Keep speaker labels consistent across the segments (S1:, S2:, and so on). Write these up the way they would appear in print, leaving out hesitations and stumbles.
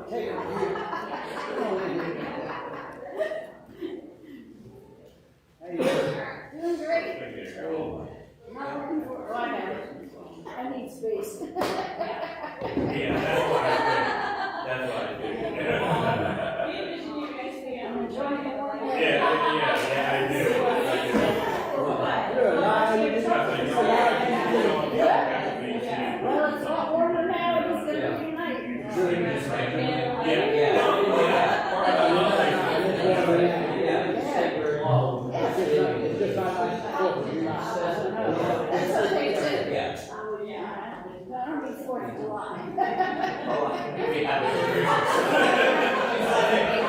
S1: Doing great. Not looking for, I need space.
S2: Yeah, that's why I did.
S1: I'm enjoying the morning.
S2: Yeah, I do.
S1: Well, it's a lot warmer now, it's gonna be night. That's okay too. That'll be 4th of July.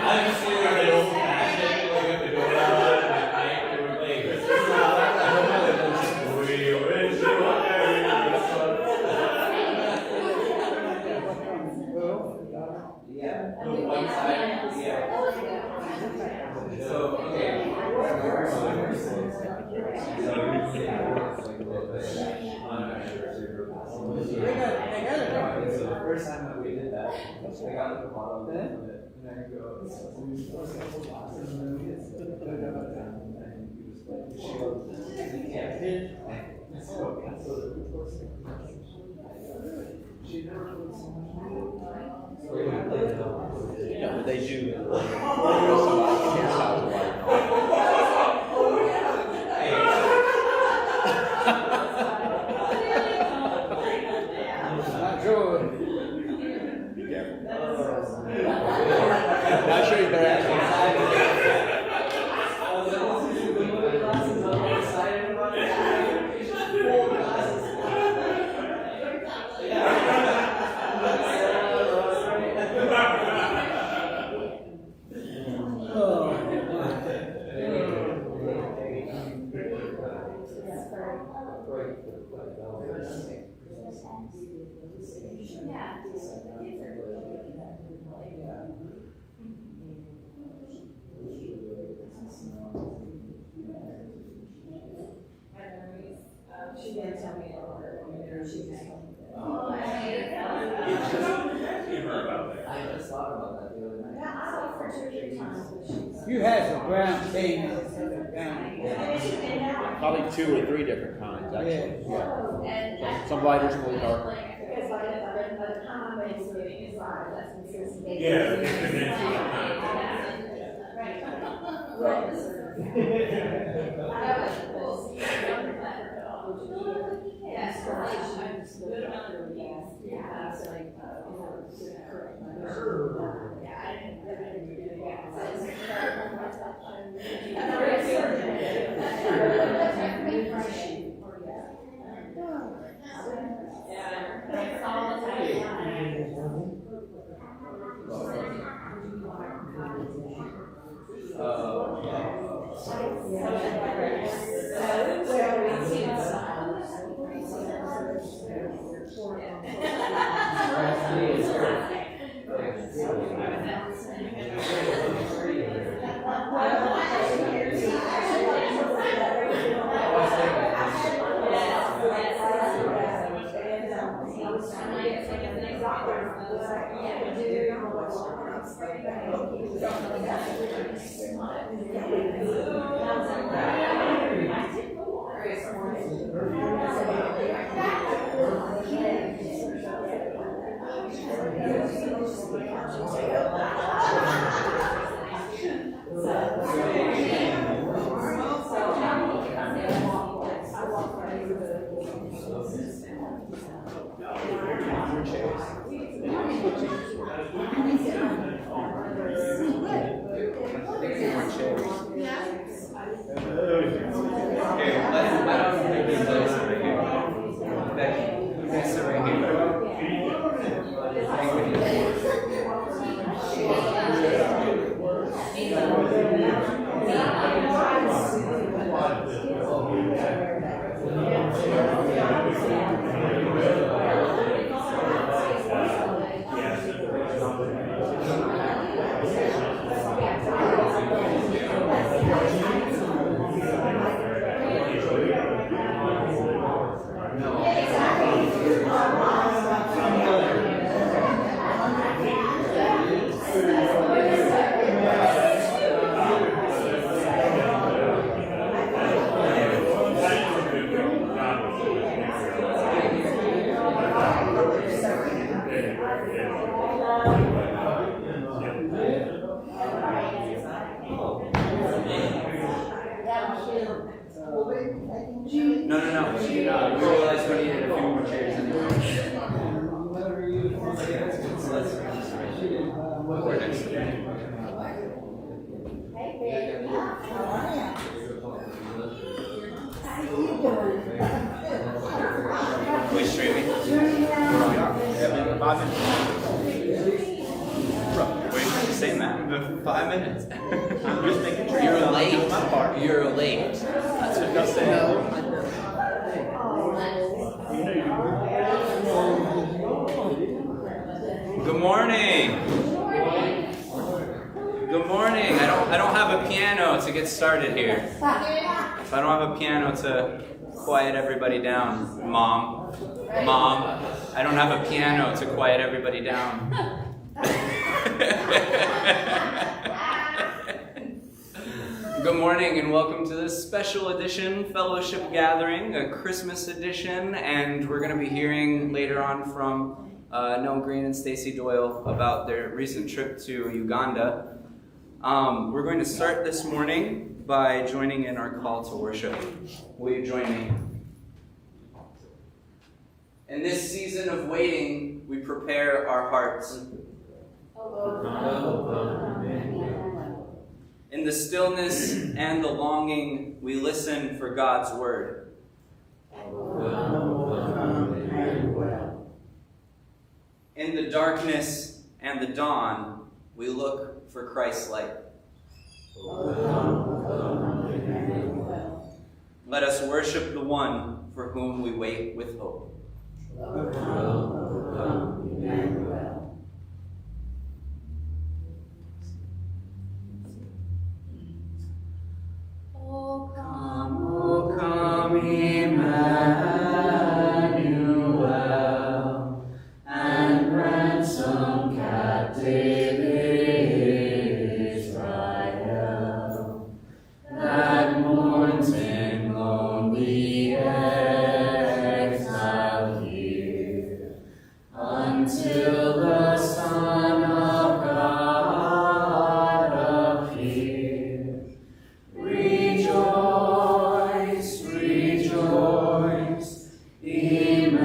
S2: I'm just feeling like old fashioned, like with the door out and the night, and we're playing Christmas songs. We wish you a Merry Christmas.
S3: Yeah, the one side, yeah. So, okay. So the first time that we did that, I got the bottom of it, and then I go, and he was like,
S4: Yeah, but they do. Not sure if they're actually
S1: She didn't tell me about her. She just told me that.
S3: I just thought about that the other night.
S1: Yeah, I saw her 2 or 3 times, but she's.
S5: You had some brown things.
S4: probably 2 or 3 different kinds, actually. Yeah. Some lighter, some a little darker.
S1: Because by the time I'm ready to get inside, that's when she's.
S2: Yeah.
S3: realized we needed a few more chairs anyway. So let's we're next to
S1: Hey, baby. How are you? How you doing?
S3: we streaming?
S4: Yeah, maybe 5 minutes.
S3: Wait, say that? 5 minutes.
S4: I'm just making sure
S3: You're
S4: I'm
S3: late.
S4: doing my part.
S3: You're late. That's what you say. Good morning. Good morning. I don't have a piano to get started here. So I don't have a piano to quiet everybody down, Mom. Mom, I don't have a piano to quiet everybody down. Good morning and welcome to this special edition fellowship gathering, a Christmas edition, and we're going to be hearing later on from Nell Green and Stacey Doyle about their recent trip to Uganda. We're going to start this morning by joining in our call to worship. Will you join me? In this season of waiting, we prepare our hearts. In the stillness and the longing, we listen for God's word. In the darkness and the dawn, we look for Christ's light. Let us worship the one for whom we wait with hope.
S1: Oh,
S3: come, Emmanuel, and ransom captive Israel, that mourns in lonely exile here, until the Son of God appear. Rejoice, rejoice, Emmanuel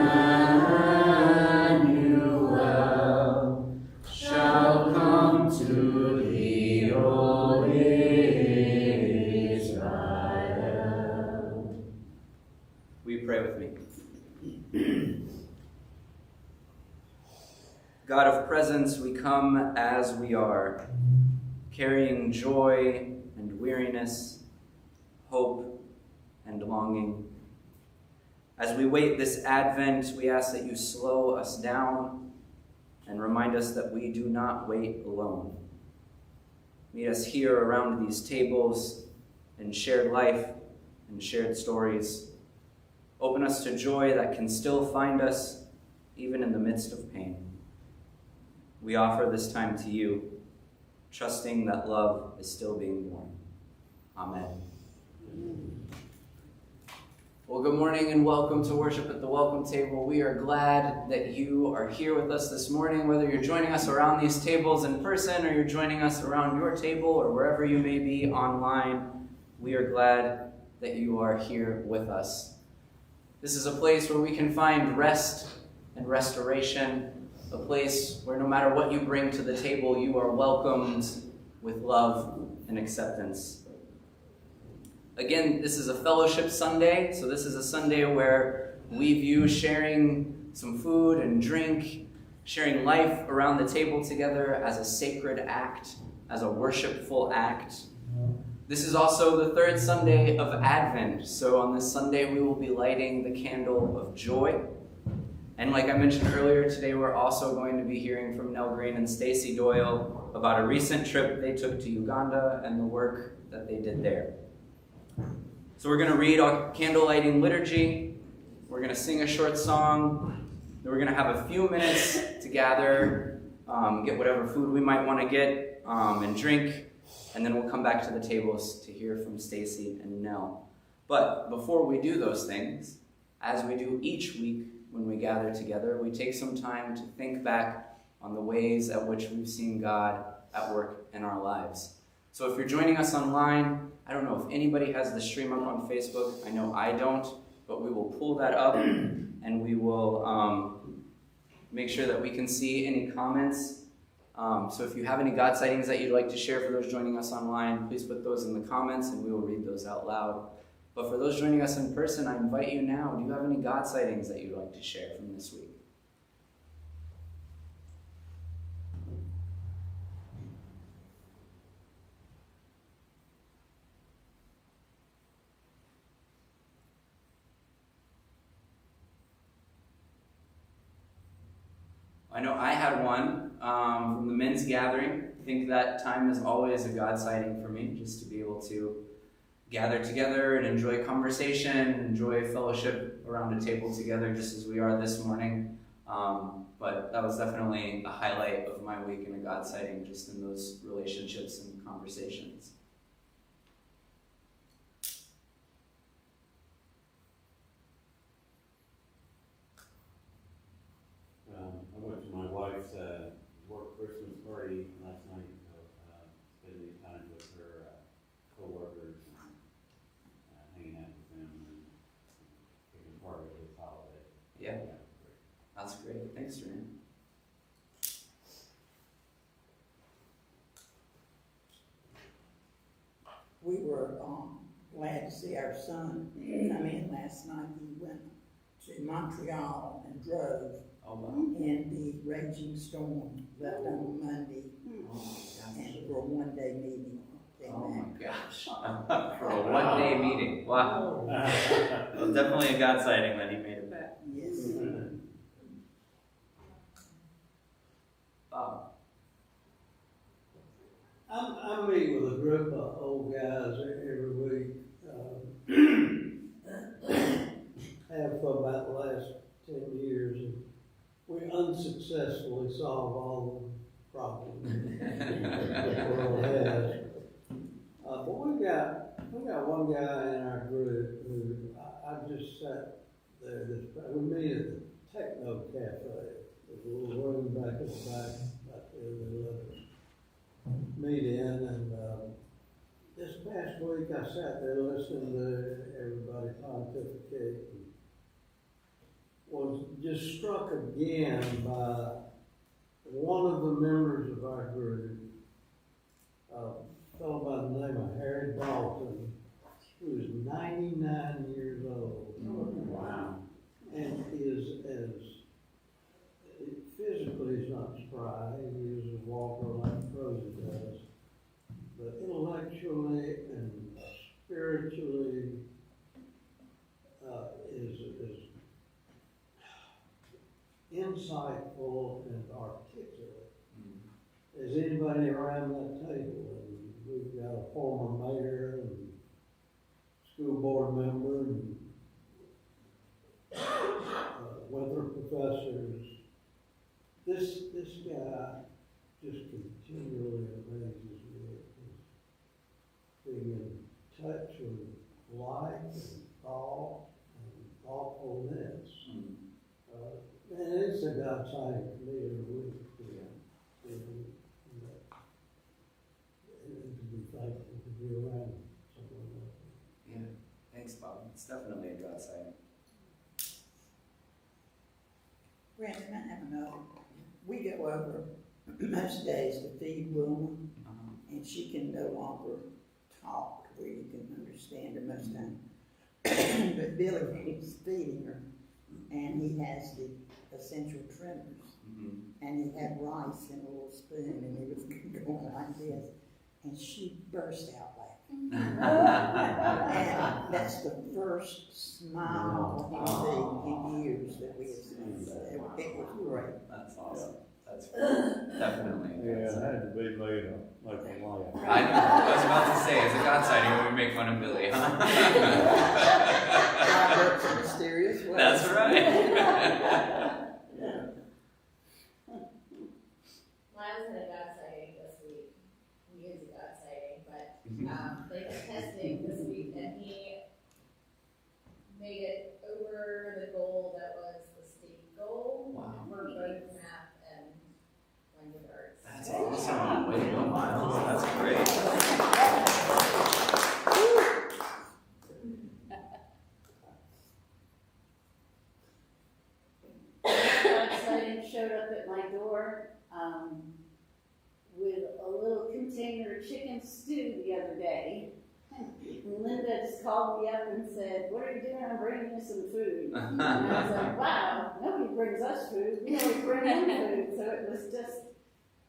S3: shall come to thee, O Israel. Will you pray with me? God of presence, we come as we are, carrying joy and weariness, hope and longing. As we wait this Advent, we ask that you slow us down and remind us that we do not wait alone. Meet us here around these tables in shared life and shared stories. Open us to joy that can still find us even in the midst of pain. We offer this time to you, trusting that love is still being born. Amen. Well, good morning and welcome to worship at the Welcome Table. We are glad that you are here with us this morning, whether you're joining us around these tables in person or you're joining us around your table or wherever you may be online. We are glad that you are here with us. This is a place where we can find rest and restoration, a place where no matter what you bring to the table, you are welcomed with love and acceptance. Again, this is a fellowship Sunday, so this is a Sunday where we view sharing some food and drink, sharing life around the table together as a sacred act, as a worshipful act. This is also the third Sunday of Advent, so on this Sunday we will be lighting the candle of joy. And like I mentioned earlier, today we're also going to be hearing from Nell Green and Stacey Doyle about a recent trip they took to Uganda and the work that they did there. So we're going to read our candle lighting liturgy, we're going to sing a short song, then we're going to have a few minutes to gather, get whatever food we might want to get, and drink, and then we'll come back to the tables to hear from Stacey and Nell. But before we do those things, as we do each week when we gather together, we take some time to think back on the ways at which we've seen God at work in our lives. So if you're joining us online, I don't know if anybody has the stream up on Facebook. I know I don't. but we will pull that up and we will make sure that we can see any comments. So if you have any God sightings that you'd like to share for those joining us online, please put those in the comments and we will read those out loud. But for those joining us in person, I invite you now, do you have any God sightings that you'd like to share from this week? I know I had one from the men's gathering. I think that time is always a God sighting for me, just to be able to gather together and enjoy conversation, enjoy fellowship around a table together, just as we are this morning. But that was definitely a highlight of my week and a God sighting, just in those relationships and conversations.
S2: I went to my wife's work Christmas party last night, spending time with her co-workers, hanging out with them, and taking part of this holiday.
S3: Yeah, that's great. Thanks, Jordan.
S6: We were glad to see our son come in last night. He went to Montreal and drove
S3: Oh, wow.
S6: in the raging storm, left on Monday, and for a one-day meeting. Came
S3: Oh
S6: back.
S3: my gosh. For a one-day meeting. Wow. It was definitely a God sighting that he made it back.
S6: Yes.
S3: Bob.
S7: I meet with a group of old guys every week. Have for about the last 10 years. And we unsuccessfully solve all the problems the world has. But we got one guy in our group who I just sat there. We meet at the Techno Cafe. There's a little room back in the back, about there they let us meet in. And this past week I sat there listening to everybody pontificate. Was just struck again by one of the members of our group, a fellow by the name of Harry Dalton, who is 99 years old.
S3: Wow.
S7: And is as physically he's not spry, he is a walker like Rosie does, but intellectually and spiritually is insightful and articulate as anybody around that table. And we've got a former mayor and school board member and weather professors. This guy just continually amazes me. Being in touch with life and thought and thoughtfulness. And it's a God sign to me every week. And to be thankful to be around someone like that.
S3: Yeah. Thanks, Bob. It's definitely a God sighting.
S6: Brandon, I have another. We go over most days to feed Wilma, and she can no longer talk where you can understand her most time. But Billy keeps feeding her, and he has the essential tremors, and he had rice in a little spoon, and he was going like this, and she burst out laughing. And that's the first smile in years that we have seen. It was great.
S3: That's awesome. That's great. Definitely.
S4: Yeah, it had to be me to make a laugh.
S3: I was about to say, it's a God sighting when we make fun of Billy, huh?
S6: God works in mysterious ways.
S3: That's right.
S1: Miles had a God sighting this week. He is a God sighting, but they had testing this week and he made it over the goal that was the state goal for both math and language arts.
S3: That's awesome. Way to go, Miles. That's great.
S8: door, with a little container of chicken stew the other day. And Linda just called me up and said, "What are you doing? I'm bringing you some food." And I was like, wow, nobody brings us food. We always bring in food. So it was just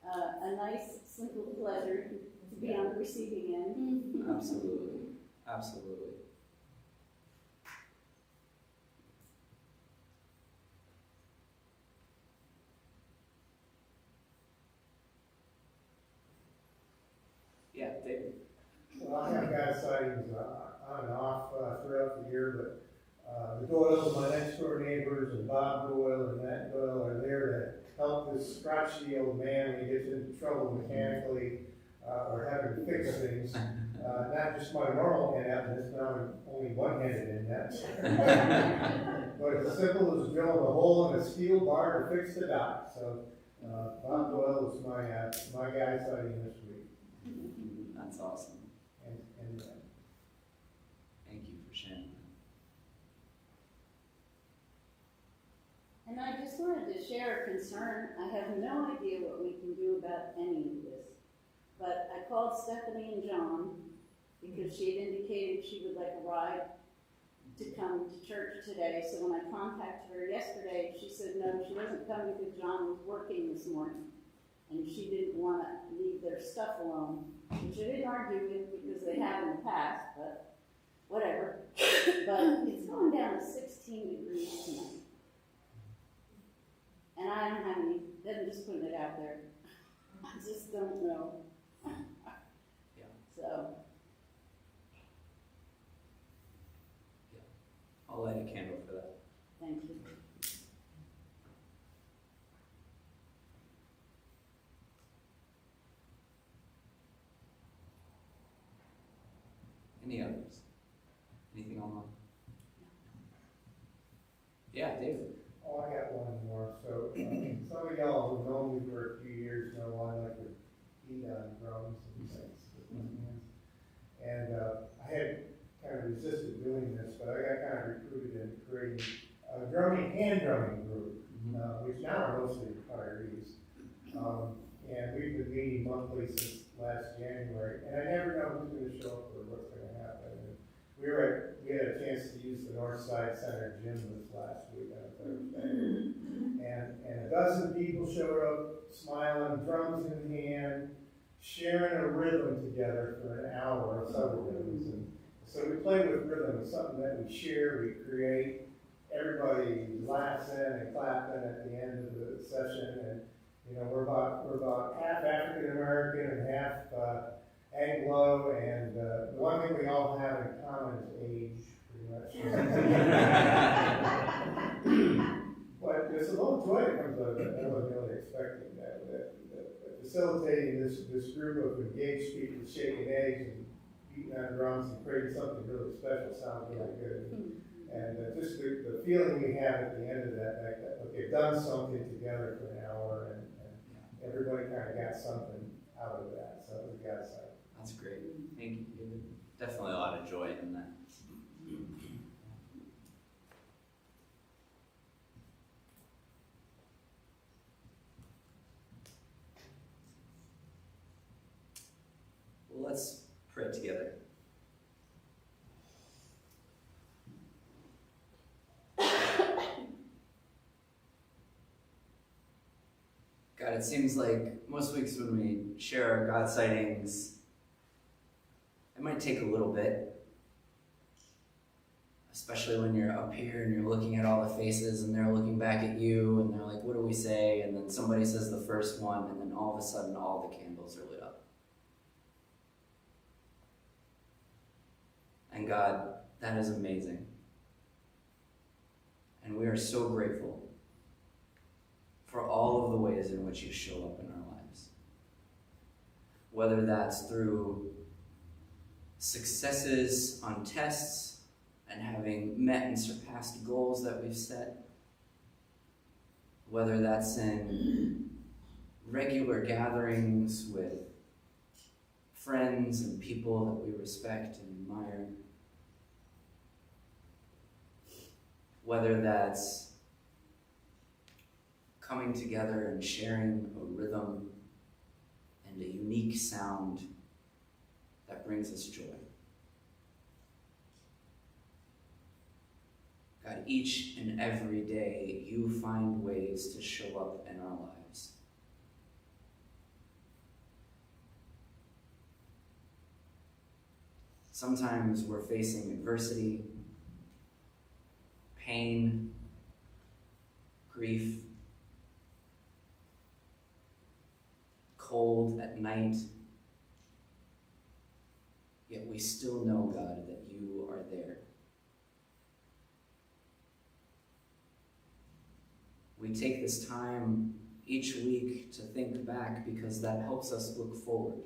S8: a nice, simple pleasure to be on the receiving end.
S3: Absolutely. Absolutely. Yeah, David.
S9: Well, I have got sightings on and off throughout the year, but the Doyles, my next door neighbors, and Bob Doyle and Matt Doyle are there to help this scratchy old man when he gets into trouble mechanically or having to fix things. Not just my normal hand out, it's not only one-handed in that. But it's as simple as drilling a hole in a steel bar to fix the dock. So Bob Doyle is my guy sighting this week.
S3: That's awesome.
S9: And
S3: Thank you for sharing that.
S8: And I just wanted to share a concern. I have no idea what we can do about any of this. But I called Stephanie and John because she had indicated she would like a ride to come to church today. So when I contacted her yesterday, she said no, she wasn't coming because John was working this morning. And she didn't want to leave their stuff alone, which I didn't argue with because they have in the past, but whatever. But it's going down to 16 degrees tonight. And I don't have any, I'm just putting it out there. I just don't know.
S3: Yeah.
S8: So,
S3: I'll light a candle for that.
S8: thank you.
S3: Any others? Anything online? Yeah, David.
S9: oh, I got one more. So some of y'all who've known me for a few years know I like to eat on drums and things with my hands. And I had kind of resisted doing this, but I got kind of recruited into creating a hand drumming group, which now are mostly retirees. And we've been meeting monthly since last January, and I never know who's going to show up or what's going to happen. And we had a chance to use the Northside Center gym this last week on a Thursday, and a dozen people showed up, smiling, drums in hand, sharing a rhythm together for an hour or several rhythms. And so we play with rhythm. It's something that we share, we create. Everybody laughs in and clapping at the end of the session, and you know we're about half African American and half Anglo, and the one thing we all have in common is age, pretty much. But there's a little joy that comes out of it. I wasn't really expecting that. Facilitating this group of engaged people shaking eggs and beating on drums and creating something really special sounds really good. And just the feeling we have at the end of that they've done something together for an hour, and everybody kind of got something out of that. So it was God's side.
S3: That's great. Thank you, David. Definitely a lot of joy in that. Well, let's pray together. God, it seems like most weeks when we share our God sightings, it might take a little bit, especially when you're up here and you're looking at all the faces and they're looking back at you and they're like, what do we say? And then somebody says the first one, and then all of a sudden all the candles are lit up. And God, that is amazing. And we are so grateful for all of the ways in which you show up in our lives. Whether that's through successes on tests and having met and surpassed goals that we've set, whether that's in regular gatherings with friends and people that we respect and admire, whether that's coming together and sharing a rhythm and a unique sound that brings us joy. God, each and every day you find ways to show up in our lives. Sometimes we're facing adversity, pain, grief, cold at night, yet we still know, God, that you are there. We take this time each week to think back because that helps us look forward.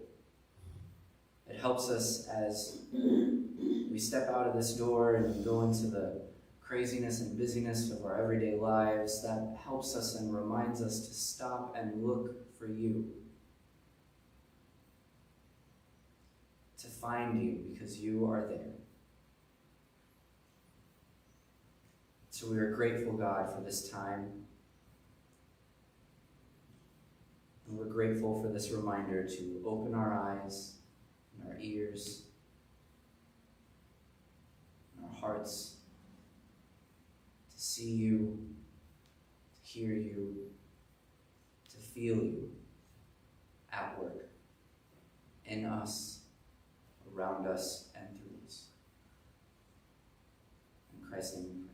S3: It helps us as we step out of this door and go into the craziness and busyness of our everyday lives. That helps us and reminds us to stop and look for you. To find you because you are there. So we are grateful, God, for this time. And we're grateful for this reminder to open our eyes and our ears and our hearts to see you, to hear you, to feel you at work in us, around us, and through us. In Christ's name we pray.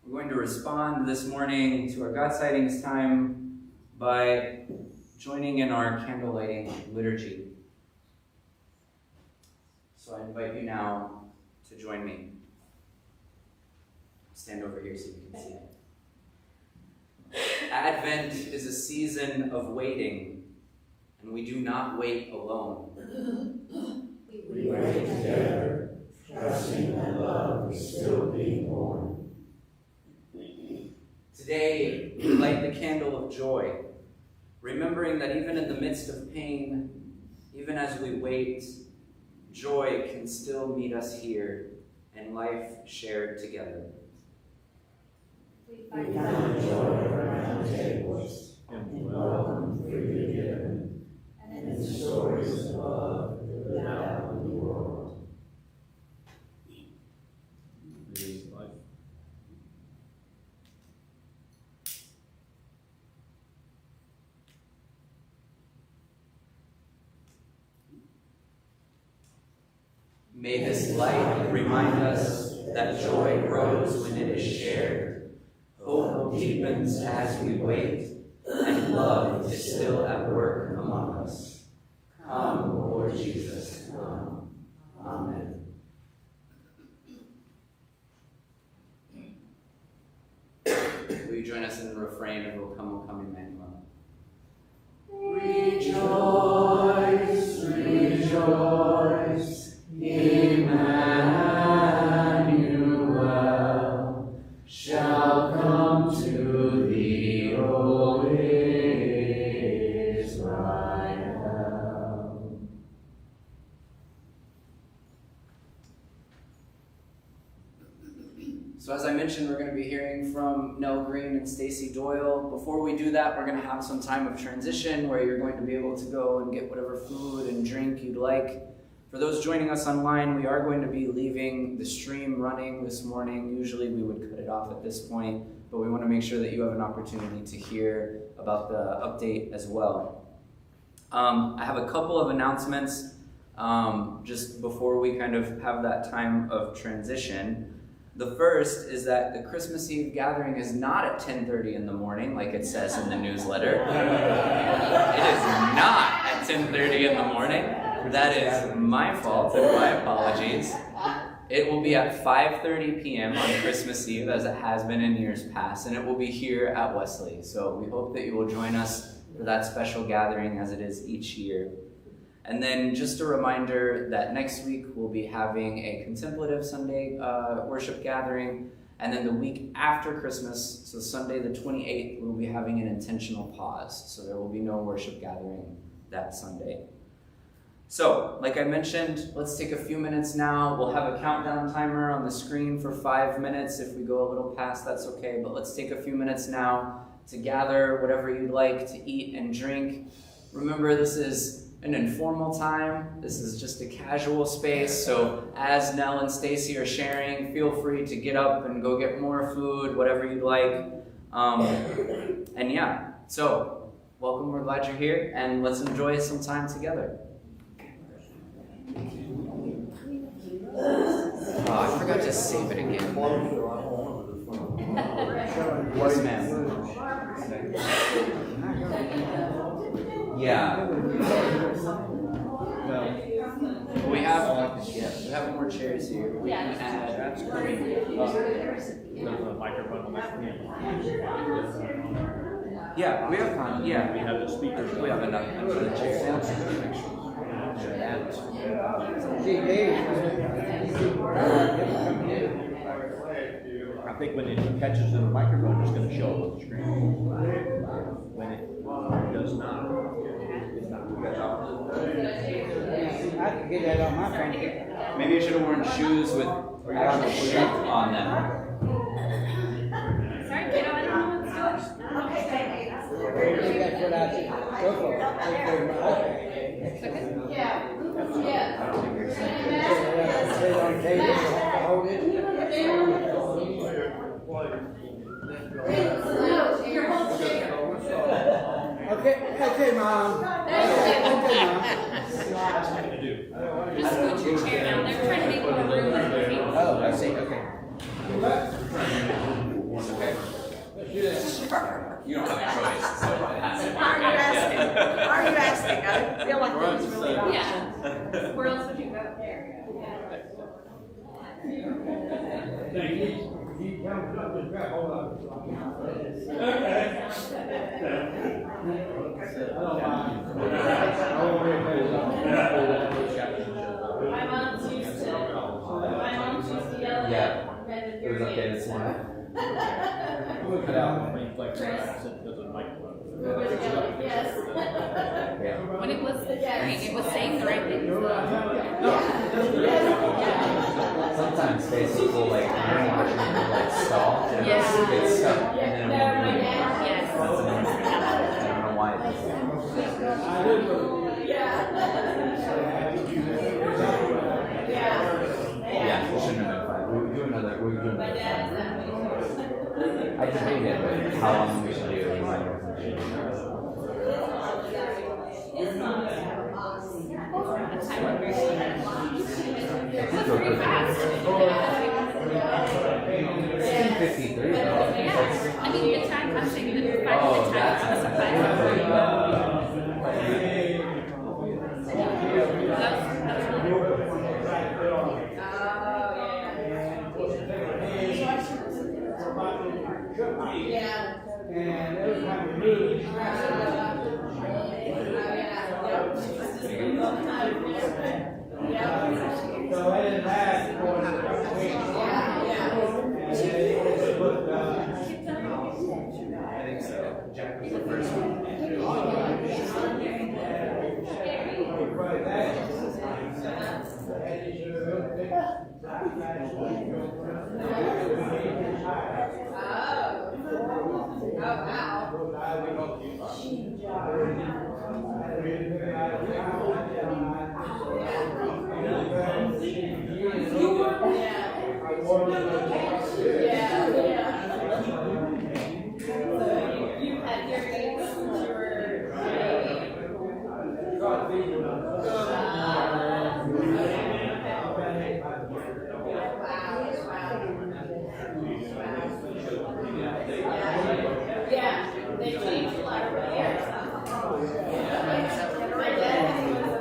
S3: We're going to respond this morning to our God Sightings time by joining in our candle lighting liturgy. So I invite you now to join me. Stand over here so you can see it. Advent is a season of waiting, and we do not wait alone.
S10: We wait together, trusting that love is still being born.
S3: Today, we light the candle of joy, remembering that even in the midst of pain, even as we wait, joy can still meet us here and life shared together.
S10: We find joy around tables, and welcome freely given, and in stories of love lived out in the world.
S3: May this light remind us that joy grows when it is shared, hope deepens as we wait, and love is still at work among us. Come, Lord Jesus, come. Amen. Will you join us in the refrain of O come, Emmanuel? Rejoice, rejoice. Emmanuel shall come to thee, O Israel. So as I mentioned, we're going to be hearing from Nell Green and Stacy Doyle. Before we do that, we're going to have some time of transition where you're going to be able to go and get whatever food and drink you'd like. For those joining us online, we are going to be leaving the stream running this morning. Usually we would cut it off at this point, but we want to make sure that you have an opportunity to hear about the update as well. I have a couple of announcements just before we kind of have that time of transition. The first is that the Christmas Eve gathering is not at 10:30 in the morning like it says in the newsletter. It is not at 10:30 in the morning. That is my fault and my apologies. It will be at 5:30 p.m. on Christmas Eve, as it has been in years past, and it will be here at Wesley. So we hope that you will join us for that special gathering as it is each year. And then just a reminder that next week we'll be having a contemplative Sunday worship gathering, and then the week after Christmas, so Sunday the 28th, we'll be having an intentional pause. So there will be no worship gathering that Sunday. So, like I mentioned, let's take a few minutes now. We'll have a countdown timer on the screen for 5 minutes. If we go a little past, that's okay. But let's take a few minutes now to gather whatever you'd like to eat and drink. Remember, this is an informal time. This is just a casual space. So as Nell and Stacy are sharing, feel free to get up and go get more food, whatever you'd like. And yeah, so welcome. We're glad you're here, and let's enjoy some time together. Oh, I forgot to save it again. Yes, ma'am. Yeah. We have more chairs here. We can add.
S4: There's a microphone on that.
S3: Yeah, we have. Yeah,
S4: We have the speakers.
S3: we have enough for the chairs.
S4: I think when it catches the microphone, it's going to show up on the screen. When it does not, it's not.
S5: I can get that on my phone.
S3: Maybe you should have worn shoes with actual shape on them.
S10: Sorry, kiddo, I don't know what's going on.
S5: That's what I did. Go for it.
S1: Yeah.
S5: Sit on the table, hold it. Okay, Mom.
S10: Just scoot your chair down. They're trying to make more room in the table.
S3: Oh, I see. Okay. You don't have a choice. So
S11: Are you asking? I feel like that was really an
S10: Yeah.
S11: option.
S10: Where else would you go? There.
S1: My mom's used to yell at red with your hands.
S4: Cut out the main flex. There's a microphone.
S1: Yes.
S10: When it was hearing, it was saying the right things.
S3: sometimes Facebook will like stall and
S10: Yeah.
S3: get stuck and then it won't move.
S10: Yes.
S3: That's annoying. I don't know why it does that. Yeah, it shouldn't have been 5. We would do another 5. I debated how long we should do.
S10: It was pretty fast.
S3: 53 though.
S10: Yeah. I mean, the time I'm saying the 5
S3: Oh,
S10: minute time
S3: that's
S10: was 5
S5: And every time we move, so I didn't ask for it.
S3: I think so. Jack was the first one.
S1: Yeah, they changed a lot over the years. My dad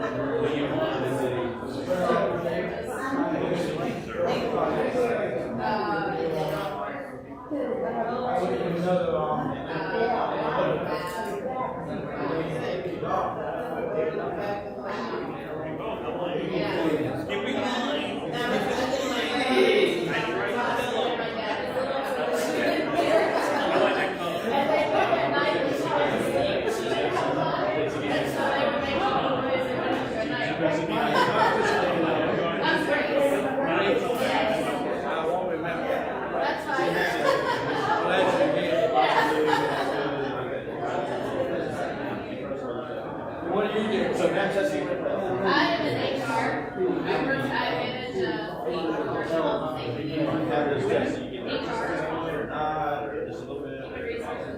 S1: health, safety,
S4: Have this
S1: HR.
S4: test, you get this or not, or just a little bit.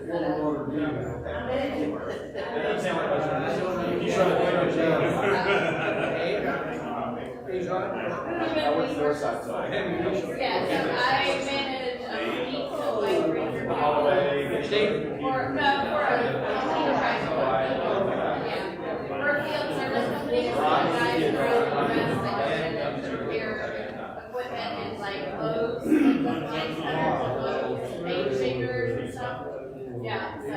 S1: Human resources.
S4: That doesn't sound like much. You try to play your job. I work the north side, so I have you.
S1: Yeah, so I manage a fleet of like Ranger vehicles.
S4: Hallway,
S1: Or, no, for a company private. Yeah. We're a field service company, so guys drive the rest that repair equipment and like loads, like the line cutters, loads, paint shakers and stuff. Yeah, so.
S4: You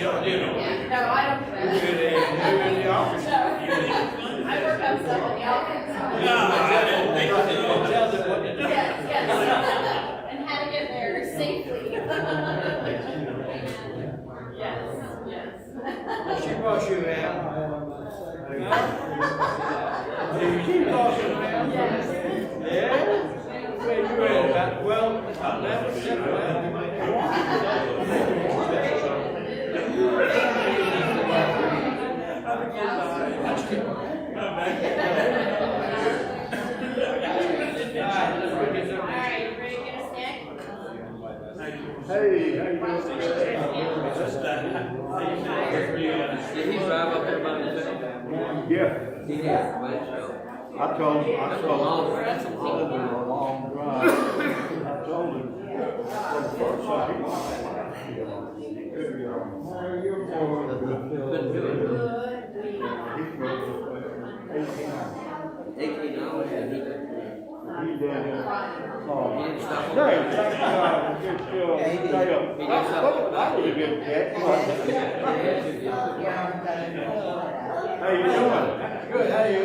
S4: don't do it.
S1: Yeah, no, I don't do that.
S4: in the office.
S1: No. I work on stuff in the office.
S4: Tell them what to do.
S1: Yes, yes. And how to get there safely. Yes, yes.
S5: She brought you out. She brought you out.
S1: Yes.
S5: Yeah? Where you at, about 12, 11, 7,
S1: Alright, you ready to get a snack?
S9: Hey, how you
S3: Did he drive up there by himself?
S9: doing? Yeah,
S3: He did.
S9: I told him,
S3: That's a long
S9: a long drive. I told him, for the first time, you're more than
S3: Couldn't do it. 18 hours.
S9: He did.
S3: He didn't stop.
S9: No, good still.
S3: He did stop.
S9: That was a good catch. How you doing?
S5: Good, how you?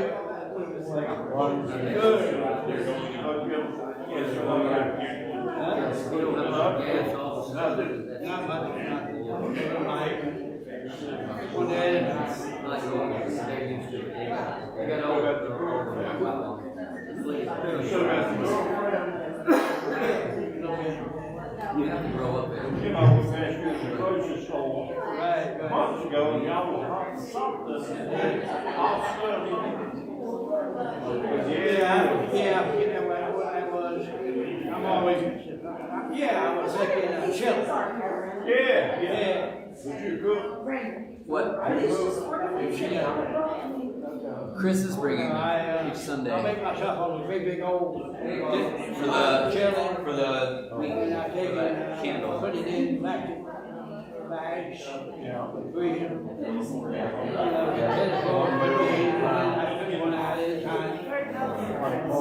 S9: Good.
S3: We don't have enough gas all of a sudden.
S5: Not much. One day,
S3: Like, oh, they used to. They got all that. You have to grow up there.
S9: You know, we finished with the grocery store months ago, and y'all was hot something. All stuff.
S5: yeah, I forget what that was. I'm always, yeah, I was thinking of chili.
S9: Yeah. Would you cook?
S3: What? Chris is bringing each
S5: I
S3: Sunday
S5: make myself a big old
S3: for the
S5: chili.
S3: for the week
S5: And I take it,
S3: candle.
S5: put it in plastic bags, freeze them. One out at a time. Oh,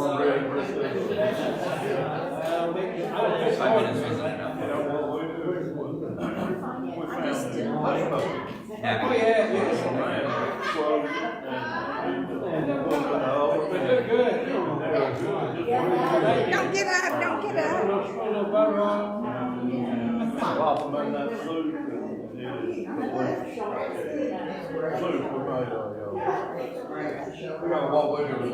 S5: yeah, but they're good.
S11: Don't get up, don't get up.
S5: Little butter on.
S9: Drop them in that soup. We got what we're doing.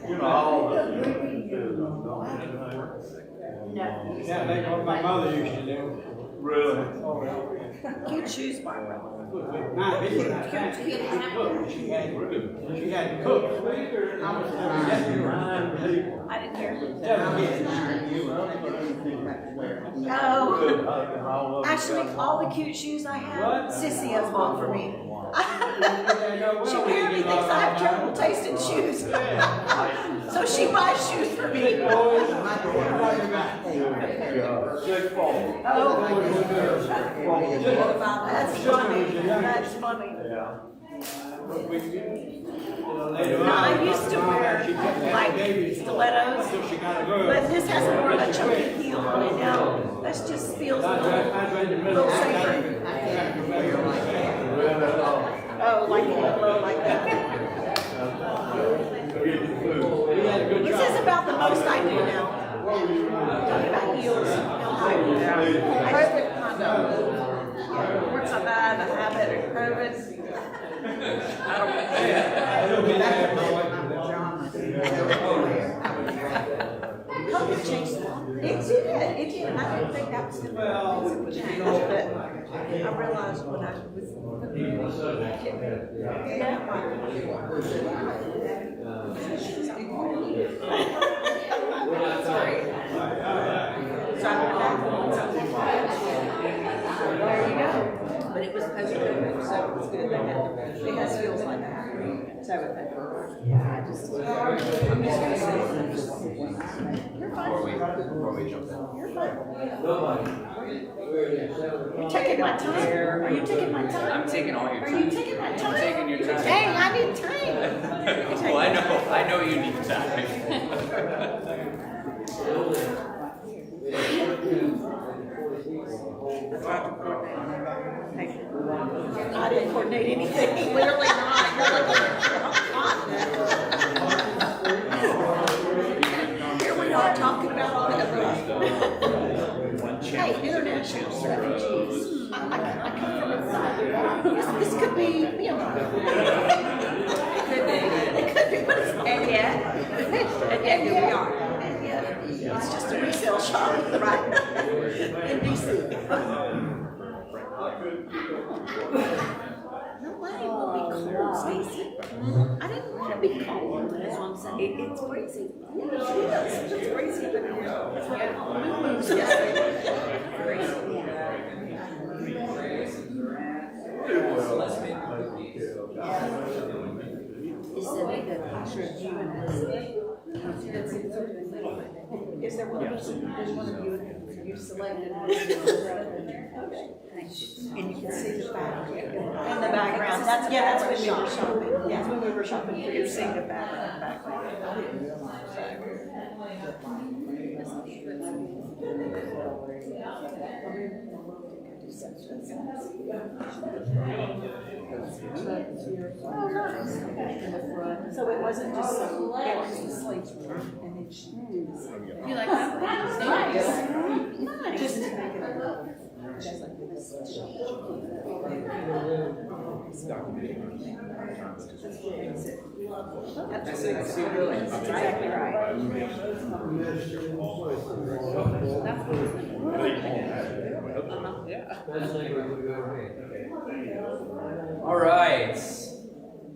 S9: You know, all this.
S5: Yeah, that's what my mother used to do.
S9: Really?
S11: Cute shoes, Barbara.
S5: Not really, not that. She had to cook.
S11: I didn't hear.
S5: 7 kids.
S11: Oh, actually, all the cute shoes I have, Sissy has bought for me. She apparently thinks I have terrible taste in shoes. So she buys shoes for me. Oh, my goodness. That's funny. That's funny. No, I used to wear like stilettos, but this has more of a chunky heel on it now. This just feels a little safer. Oh, like that. This is about the most I do now. Talking about heels. I hope it kind of works on that. habit of COVID. COVID changed a lot. It did, and I didn't think that was going to change, but I realized when I was. There you go. But it was post-COVID, so it was good. It has feels like that. So, yeah, I'm just gonna say. You're fine.
S3: Before we jump in.
S11: You're fine. You're taking my time. Are you taking my time?
S3: I'm taking all your
S11: Are
S3: time.
S11: you taking my time?
S3: I'm taking your time.
S11: Dang, I need time.
S3: Well, I know you need time.
S11: I didn't coordinate anything. Clearly not. Here we are talking about all the hey, international refugees. I come from inside. This could be Myanmar. It could be, but it's, and yet here we are. And yet, it's just a resale shop, right? In DC. No way, we'll be cold, Stacey. I didn't want to be cold. That's what I'm saying. It's crazy. Yeah, it is. It's crazy. But is there one person, there's one of you selected? Okay. And you can see the back. In the background. That's when we were shopping. That's when we were shopping for you. Seeing the background. I didn't realize that. Oh, nice. So it wasn't just some, it was the slates room, and then she did the same. You like that? Nice. Nice. Just to make it a little. Just like this. That's exactly right.
S3: All right.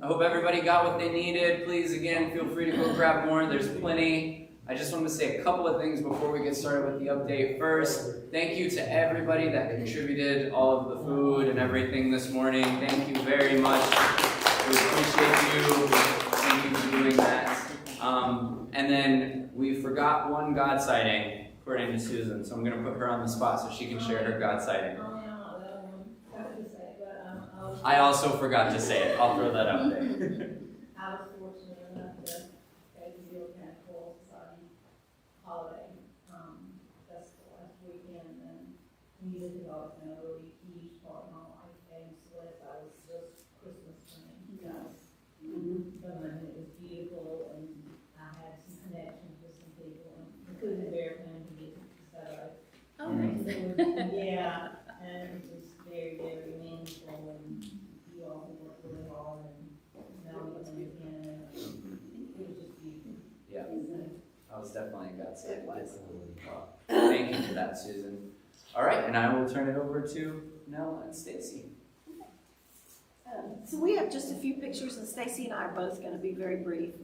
S3: I hope everybody got what they needed. Please, again, feel free to go grab more. There's plenty. I just want to say a couple of things before we get started with the update. First, thank you to everybody that contributed all of the food and everything this morning. Thank you very much. We appreciate you. Thank you for doing that. And then we forgot one God sighting, according to Susan. So I'm going to put her on the spot so she can share her God sighting. I also forgot to say it. I'll throw that out there.
S1: I was fortunate enough to go to the Cool Society holiday festival last weekend, and music is always been a really huge part of my life. And so I was just Christmas time, because it was beautiful, and I had some connections with some people, including Bear Fan to get to Saturday.
S11: Oh, nice.
S1: Yeah, and it was very, very meaningful, and you all worked really hard, and now we're going to it was just beautiful.
S3: Yeah, that was definitely a God sighting. It was. Thank you for that, Susan. All right, and I will turn it over to Nell and Stacy.
S11: So we have just a few pictures, and Stacy and I are both going to be very brief.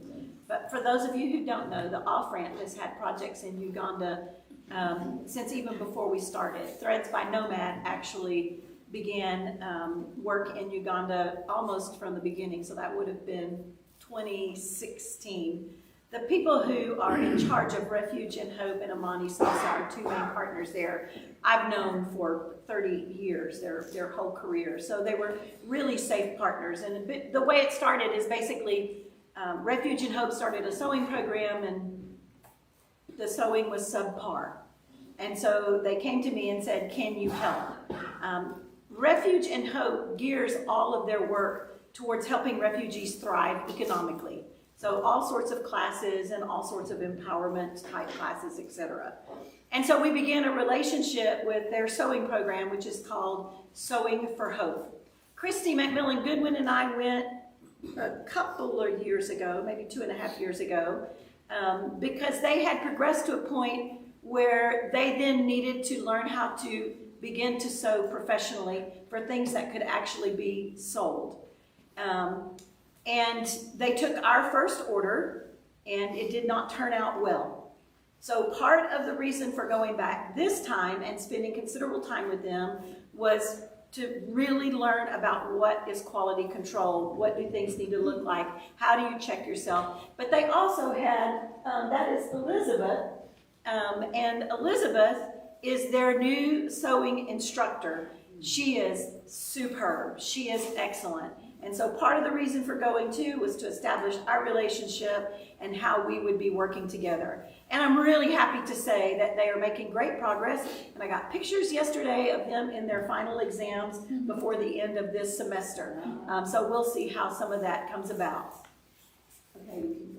S11: But for those of you who don't know, the Off-Ramp has had projects in Uganda since even before we started. Threads by Nomad actually began work in Uganda almost from the beginning, so that would have been 2016. The people who are in charge of Refuge and Hope and Amani Sosa, our two main partners there, I've known for 30 years, their whole career. So they were really safe partners. And the way it started is basically Refuge and Hope started a sewing program, and the sewing was subpar. And so they came to me and said, can you help? Refuge and Hope gears all of their work towards helping refugees thrive economically. So all sorts of classes and all sorts of empowerment type classes, etc. And so we began a relationship with their sewing program, which is called Sewing for Hope. Christy McMillan Goodwin and I went a couple of years ago, maybe 2.5 years ago, because they had progressed to a point where they then needed to learn how to begin to sew professionally for things that could actually be sold. And they took our first order, and it did not turn out well. So part of the reason for going back this time and spending considerable time with them was to really learn about what is quality control, what do things need to look like, how do you check yourself. But they also had, that is Elizabeth, and Elizabeth is their new sewing instructor. She is superb, she is excellent. And so part of the reason for going too was to establish our relationship and how we would be working together. And I'm really happy to say that they are making great progress. And I got pictures yesterday of them in their final exams before the end of this semester. So we'll see how some of that comes about. Okay, you can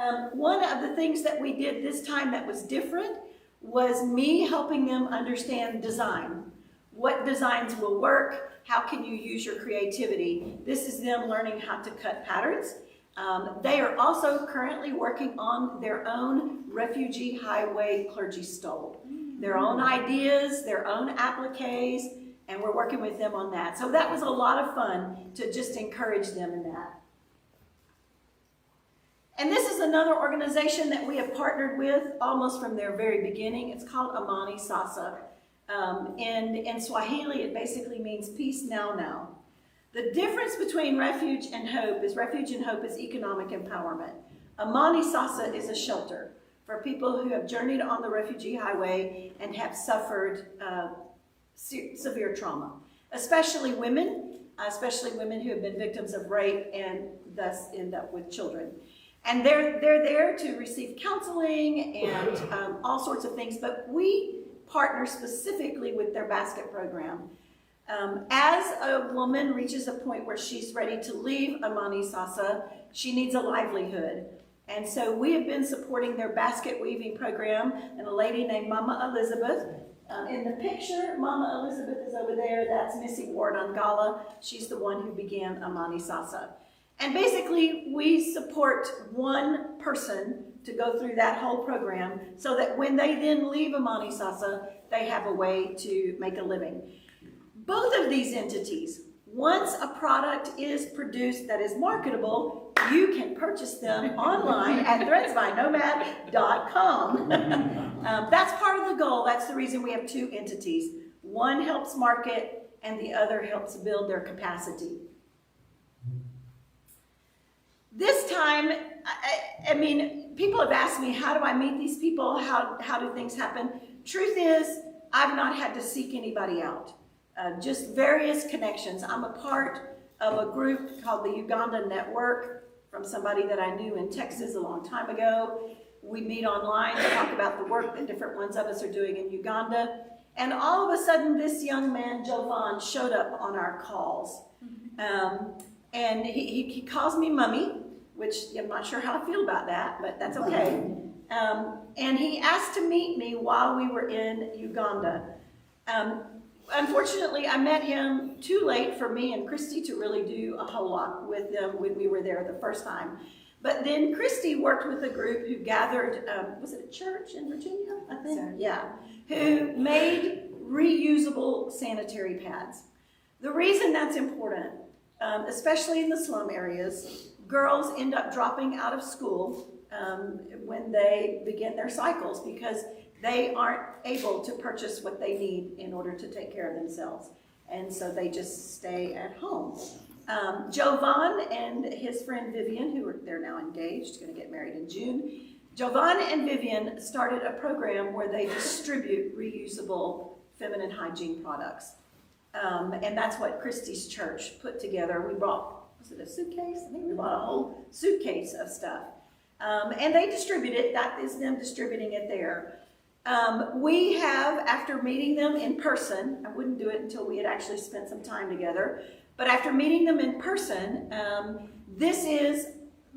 S11: go. One of the things that we did this time that was different was me helping them understand design. What designs will work? How can you use your creativity? This is them learning how to cut patterns. They are also currently working on their own refugee highway clergy stole. Their own ideas, their own appliques, and we're working with them on that. So that was a lot of fun to just encourage them in that. And this is another organization that we have partnered with almost from their very beginning. It's called Amani Sasa. In Swahili, it basically means peace now, now. The difference between refuge and hope is economic empowerment. Amani Sasa is a shelter for people who have journeyed on the refugee highway and have suffered severe trauma, especially women who have been victims of rape and thus end up with children. And they're there to receive counseling and all sorts of things, but we partner specifically with their basket program. As a woman reaches a point where she's ready to leave Amani Sasa, she needs a livelihood. And so we have been supporting their basket weaving program, and a lady named Mama Elizabeth. In the picture, Mama Elizabeth is over there. That's Missy Ward Angala. She's the one who began Amani Sasa. And basically, we support one person to go through that whole program so that when they then leave Amani Sasa, they have a way to make a living. Both of these entities, once a product is produced that is marketable, you can purchase them online at threadsbynomad.com. That's part of the goal. That's the reason we have two entities. One helps market and the other helps build their capacity. This time, I mean, people have asked me, how do I meet these people? How do things happen? Truth is, I've not had to seek anybody out. Just various connections. I'm a part of a group called the Uganda Network from somebody that I knew in Texas a long time ago. We meet online to talk about the work that different ones of us are doing in Uganda. And all of a sudden, this young man, Jovan, showed up on our calls. And he calls me Mummy, which I'm not sure how I feel about that, but that's okay. And he asked to meet me while we were in Uganda. Unfortunately, I met him too late for me and Christy to really do a whole lot with them when we were there the first time. But then Christy worked with a group who gathered, was it a church in Virginia, I think? Sorry. Yeah, who made reusable sanitary pads. The reason that's important, especially in the slum areas, girls end up dropping out of school when they begin their cycles because they aren't able to purchase what they need in order to take care of themselves. And so they just stay at home. Jovan and his friend Vivian, they're now engaged, going to get married in June. Jovan and Vivian started a program where they distribute reusable feminine hygiene products. And that's what Christy's church put together. We brought, was it a suitcase? I think we bought a whole suitcase of stuff. And they distribute it. That is them distributing it there. We have, after meeting them in person, I wouldn't do it until we had actually spent some time together, but after meeting them in person, this is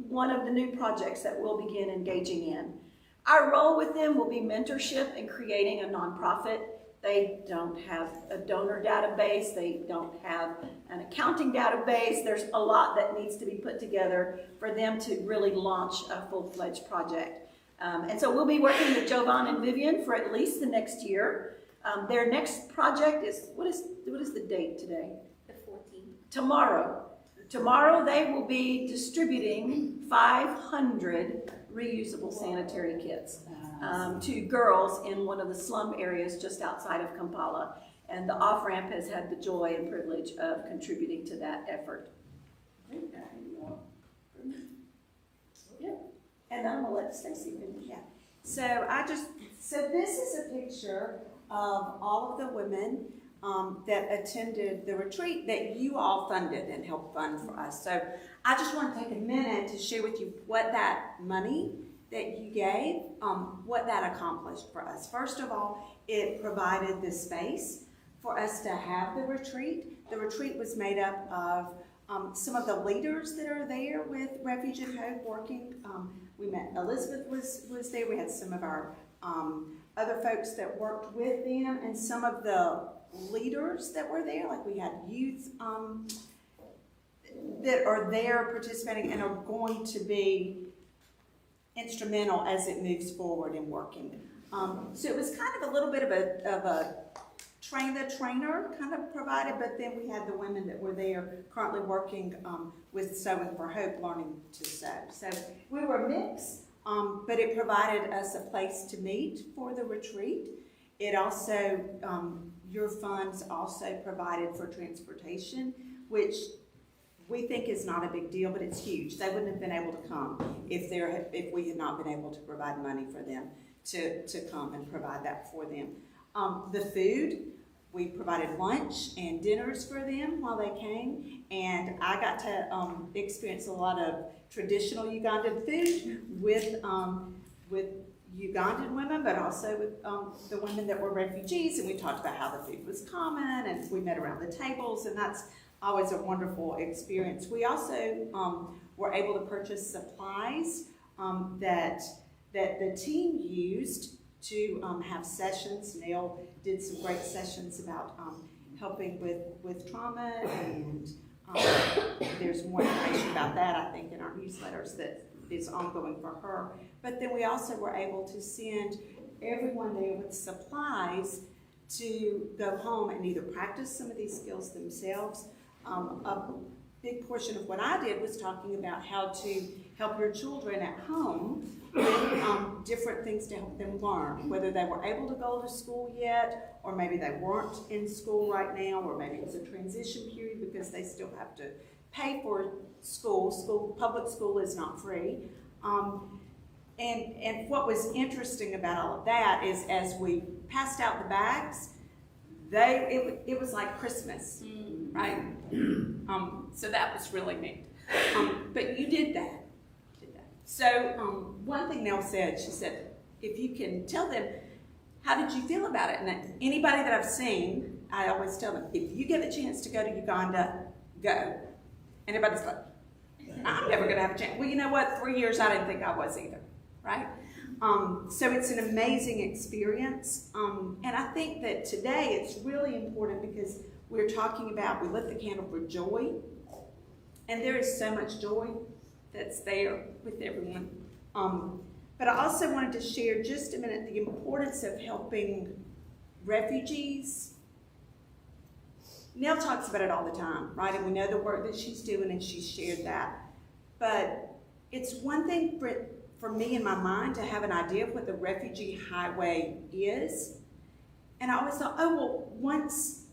S11: one of the new projects that we'll begin engaging in. Our role with them will be mentorship in creating a nonprofit They don't have a donor database. They don't have an accounting database. There's a lot that needs to be put together for them to really launch a full-fledged project. And so we'll be working with Jovan and Vivian for at least the next year. Their next project is, what is the date today?
S10: The 14th.
S11: Tomorrow. Tomorrow they will be distributing 500 reusable sanitary kits to girls in one of the slum areas just outside of Kampala. And the off-ramp has had the joy and privilege of contributing to that effort. Yeah. And I'm gonna let Stacy finish.
S12: Yeah. So this is a picture of all of the women that attended the retreat that you all funded and helped fund for us. So I just want to take a minute to share with you what that money that you gave, what that accomplished for us. First of all, it provided the space for us to have the retreat. The retreat was made up of some of the leaders that are there with Refuge and Hope working. We met Elizabeth was there. We had some of our other folks that worked with them, and some of the leaders that were there, like we had youth that are there participating and are going to be instrumental as it moves forward in working. So it was kind of a little bit of a train the trainer kind of provided, but then we had the women that were there currently working with Sewing for Hope, learning to sew. So we were a mix, but it provided us a place to meet for the retreat. It also, your funds also provided for transportation, which we think is not a big deal, but it's huge. They wouldn't have been able to come if we had not been able to provide money for them to come and provide that for them. The food, we provided lunch and dinners for them while they came, and I got to experience a lot of traditional Ugandan food with Ugandan women, but also with the women that were refugees, and we talked about how the food was common, and we met around the tables, and that's always a wonderful experience. We also were able to purchase supplies that the team used to have sessions. Neil did some great sessions about helping with trauma, and there's more information about that, I think, in our newsletters that is ongoing for her. But then we also were able to send everyone there with supplies to go home and either practice some of these skills themselves. A big portion of what I did was talking about how to help your children at home with different things to help them learn, whether they were able to go to school yet, or maybe they weren't in school right now, or maybe it's a transition period because they still have to pay for school. Public school is not free. And what was interesting about all of that is as we passed out the bags, it was like Christmas, right? So that was really neat. But you did that. So one thing Nell said, she said, if you can tell them, how did you feel about it? And anybody that I've seen, I always tell them, if you get a chance to go to Uganda, go. And everybody's like, I'm never going to have a chance. Well, you know what? 3 years, I didn't think I was either, right? So it's an amazing experience. And I think that today it's really important because we're talking about, we lit the candle for joy. And there is so much joy that's there with everyone. But I also wanted to share just a minute the importance of helping refugees. Nell talks about it all the time, right? And we know the work that she's doing, and she's shared that. But it's one thing for me in my mind to have an idea of what the refugee highway is. And I always thought, oh, well, once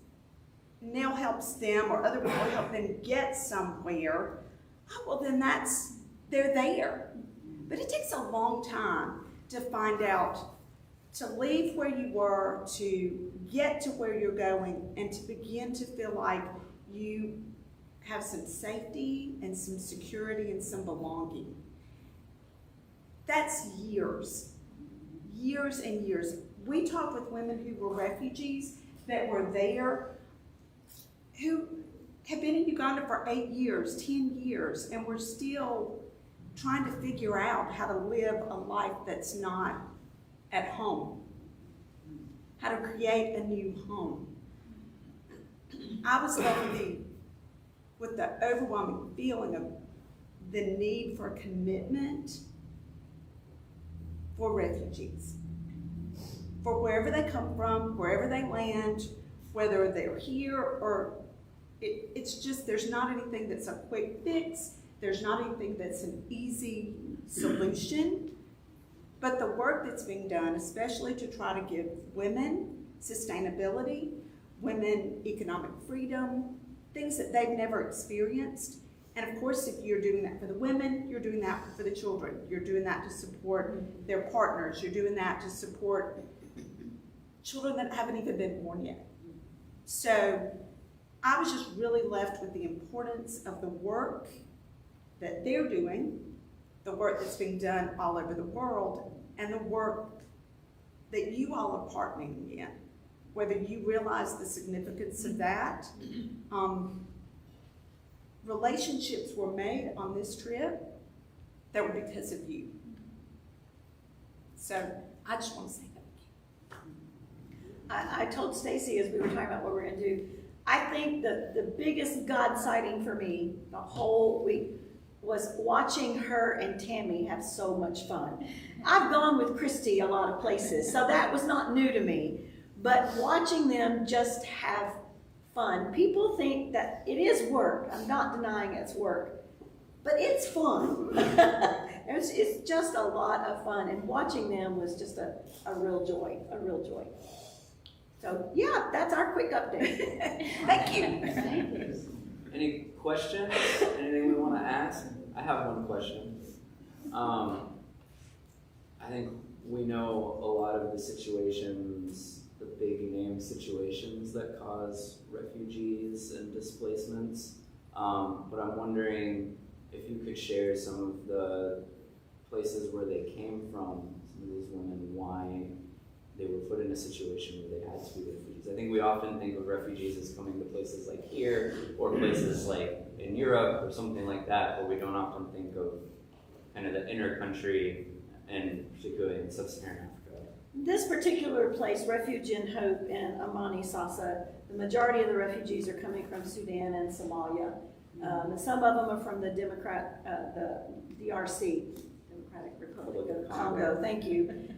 S12: Nell helps them or other people help them get somewhere, oh, well, then they're there. But it takes a long time to find out, to leave where you were, to get to where you're going, and to begin to feel like you have some safety and some security and some belonging. That's years and years. We talk with women who were refugees that were there, who have been in Uganda for 8 years, 10 years, and we're still trying to figure out how to live a life that's not at home. how to create a new home. I was left with the overwhelming feeling of the need for commitment for refugees. For wherever they come from, wherever they land, whether they're here or it's just, there's not anything that's a quick fix. There's not anything that's an easy solution. But the work that's being done, especially to try to give women sustainability, women economic freedom, things that they've never experienced. And of course, if you're doing that for the women, you're doing that for the children. You're doing that to support their partners. You're doing that to support children that haven't even been born yet. So I was just really left with the importance of the work that they're doing, the work that's being done all over the world, and the work that you all are partnering in. Whether you realize the significance of that. Relationships were made on this trip that were because of you. So I just want to say thank you.
S11: I told Stacy as we were talking about what we're going to do, I think the biggest God sighting for me the whole week was watching her and Tammy have so much fun. I've gone with Christy a lot of places, so that was not new to me. But watching them just have fun. People think that it is work. I'm not denying it's work. But it's fun. It's just a lot of fun. And watching them was just a real joy, a real joy. So yeah, that's our quick update. Thank you.
S3: Any questions? Anything we want to ask? I have one question. I think we know a lot of the situations, the big name situations that cause refugees and displacements. But I'm wondering if you could share some of the places where they came from, some of these women, why they were put in a situation where they had to be refugees. I think we often think of refugees as coming to places like here or places like in Europe or something like that, but we don't often think of kind of the inner country and particularly in sub-Saharan Africa.
S11: This particular place, Refuge in Hope in Amani Sasa, the majority of the refugees are coming from Sudan and Somalia. Some of them are from the the DRC, Democratic Republic of Congo. Thank you.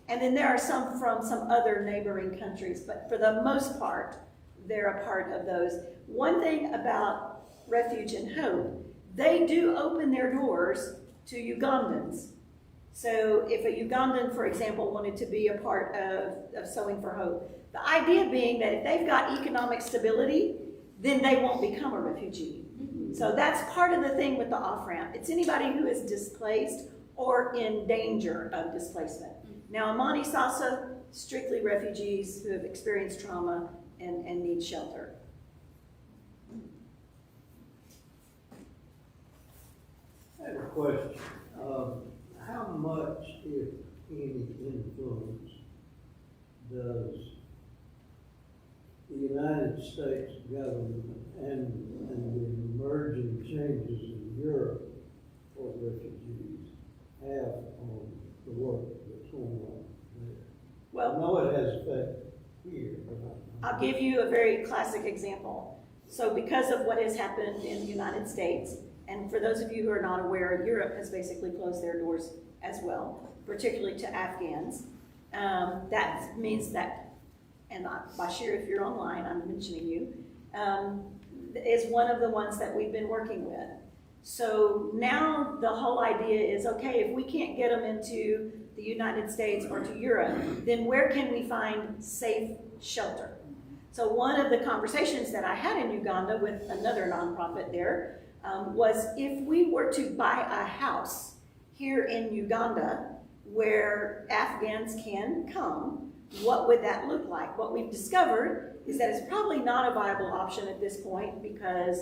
S11: And then there are some from some other neighboring countries, but for the most part, they're a part of those. One thing about Refuge in Hope, they do open their doors to Ugandans. So if a Ugandan, for example, wanted to be a part of Sewing for Hope, the idea being that if they've got economic stability, then they won't become a refugee. So that's part of the thing with the off-ramp. It's anybody who is displaced or in danger of displacement. Now, Amani Sasa, strictly refugees who have experienced trauma and need shelter.
S7: I had a question. How much, if any, influence does the United States government and the emerging changes in Europe for refugees have on the work that's going on there?
S11: Well,
S7: I know it has effect here, but
S11: I'll give you a very classic example. So because of what has happened in the United States, and for those of you who are not aware, Europe has basically closed their doors as well, particularly to Afghans. That means that, and Bashir, if you're online, I'm mentioning you, is one of the ones that we've been working with. So now the whole idea is, okay, if we can't get them into the United States or to Europe, then where can we find safe shelter? So one of the conversations that I had in Uganda with another nonprofit there was if we were to buy a house here in Uganda where Afghans can come, what would that look like? What we've discovered is that it's probably not a viable option at this point because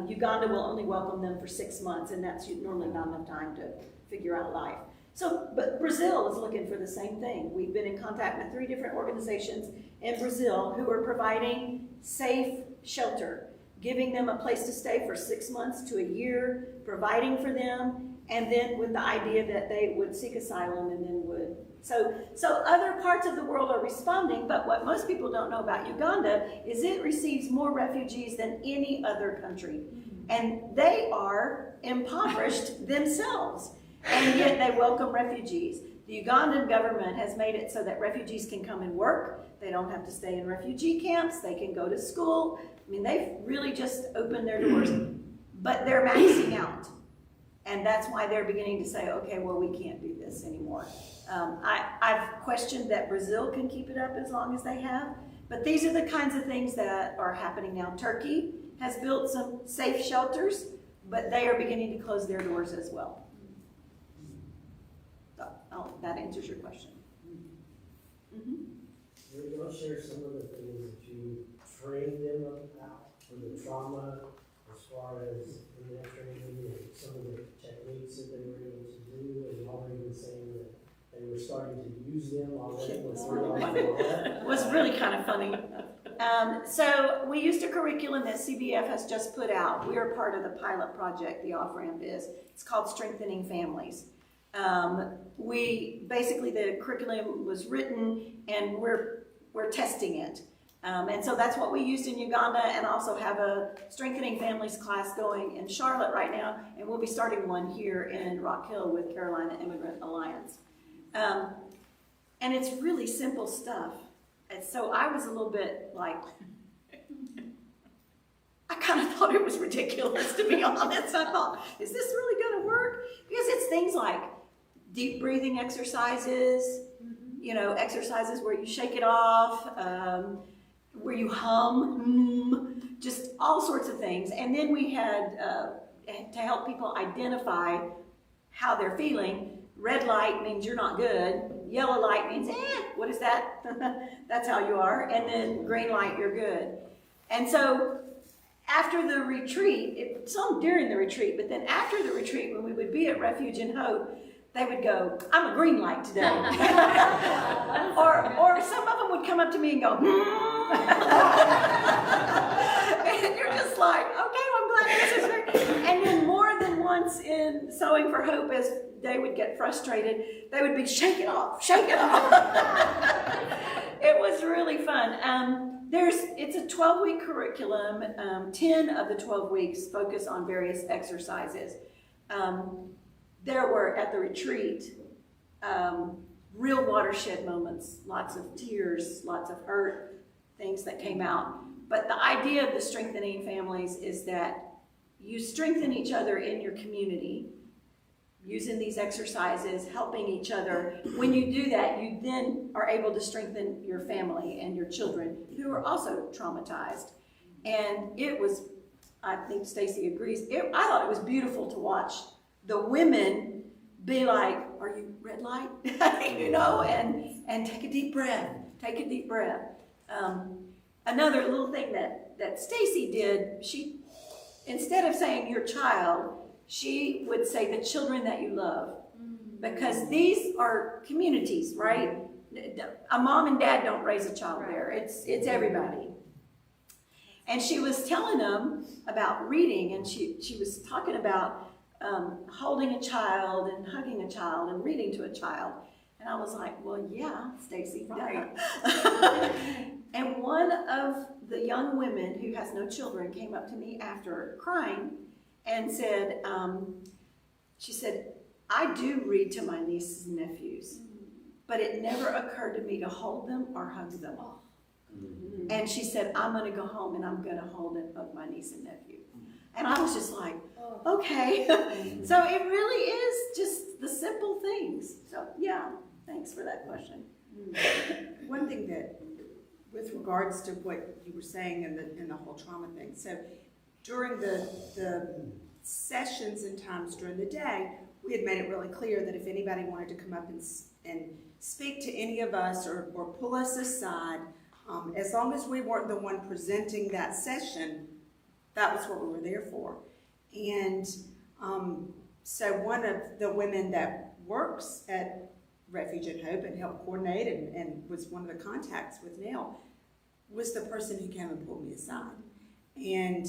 S11: Uganda will only welcome them for 6 months, and that's normally not enough time to figure out life. So, but Brazil is looking for the same thing. We've been in contact with 3 different organizations in Brazil who are providing safe shelter, giving them a place to stay for 6 months to a year, providing for them, And then with the idea that they would seek asylum and then would, so other parts of the world are responding, but what most people don't know about Uganda is it receives more refugees than any other country. And they are impoverished themselves, and yet they welcome refugees. The Ugandan government has made it so that refugees can come and work. They don't have to stay in refugee camps. They can go to school. I mean, they've really just opened their doors, but they're maxing out. And that's why they're beginning to say, okay, well, we can't do this anymore. I've questioned that Brazil can keep it up as long as they have, but these are the kinds of things that are happening now. Turkey has built some safe shelters, but they are beginning to close their doors as well. So, that answers your question.
S13: You're going to share some of the things that you trained them about for the trauma, as far as in that training, and some of the techniques that they were able to do, and y'all were even saying that they were starting to use them already.
S11: It was really kind of funny. So we used a curriculum that CBF has just put out. We are part of the pilot project, the off-ramp is. It's called Strengthening Families. Basically the curriculum was written and we're testing it. And so that's what we used in Uganda, and also have a Strengthening Families class going in Charlotte right now, and we'll be starting one here in Rock Hill with Carolina Immigrant Alliance. And it's really simple stuff. And so I was a little bit like, I kind of thought it was ridiculous, to be honest. I thought, is this really going to work? Because it's things like deep breathing exercises, you know, exercises where you shake it off, where you hum, just all sorts of things. And then we had, to help people identify how they're feeling, red light means you're not good, yellow light means, what is that? That's how you are. And then green light, you're good. And so after the retreat, some during the retreat, but then after the retreat, when we would be at Refuge and Hope, they would go, I'm a green light today. or some of them would come up to me and go, and you're just like, okay, well, I'm glad this is great. And then more than once in Sewing for Hope, as they would get frustrated, they would be, shake it off, shake it off. It was really fun. It's a 12-week curriculum. 10 of the 12 weeks focus on various exercises. There were, at the retreat, real watershed moments, lots of tears, lots of hurt, things that came out. But the idea of the Strengthening Families is that you strengthen each other in your community, using these exercises, helping each other. When you do that, you then are able to strengthen your family and your children who are also traumatized. And it was, I think Stacy agrees, I thought it was beautiful to watch the women be like, are you red light? You know, and take a deep breath, take a deep breath. Another little thing that Stacy did, she, instead of saying your child, she would say the children that you love. Because these are communities, right? A mom and dad don't raise a child there. It's everybody. And she was telling them about reading, and she was talking about holding a child and hugging a child and reading to a child. And I was like, well, yeah, Stacy, right. And one of the young women who has no children came up to me after crying and said, she said, I do read to my nieces and nephews, but it never occurred to me to hold them or hug them. And she said, I'm going to go home and I'm going to hold and hug my niece and nephew. And I was just like, okay. So it really is just the simple things. So yeah, thanks for that question.
S12: One thing that, with regards to what you were saying in the whole trauma thing, so during the sessions and times during the day, we had made it really clear that if anybody wanted to come up and speak to any of us or pull us aside, as long as we weren't the one presenting that session, that was what we were there for. And so one of the women that works at Refuge and Hope and helped coordinate and was one of the contacts with Neil was the person who came and pulled me aside. And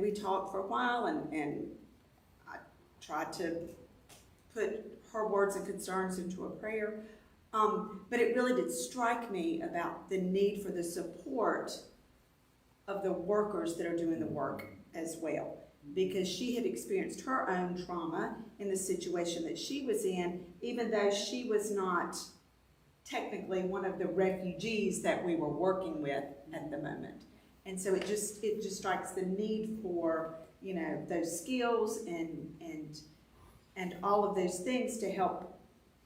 S12: we talked for a while, and tried to put her words and concerns into a prayer. But it really did strike me about the need for the support of the workers that are doing the work as well. Because she had experienced her own trauma in the situation that she was in, even though she was not technically one of the refugees that we were working with at the moment. And so it just strikes the need for, you know, those skills and all of those things to help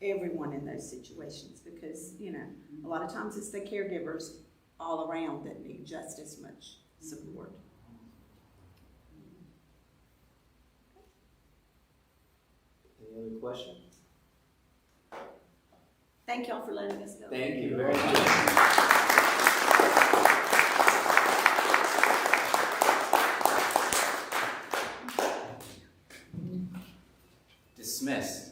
S12: everyone in those situations, because, you know, a lot of times it's the caregivers all around that need just as much support.
S3: Any other questions?
S12: Thank y'all for letting us go.
S3: Thank you very much. Dismissed.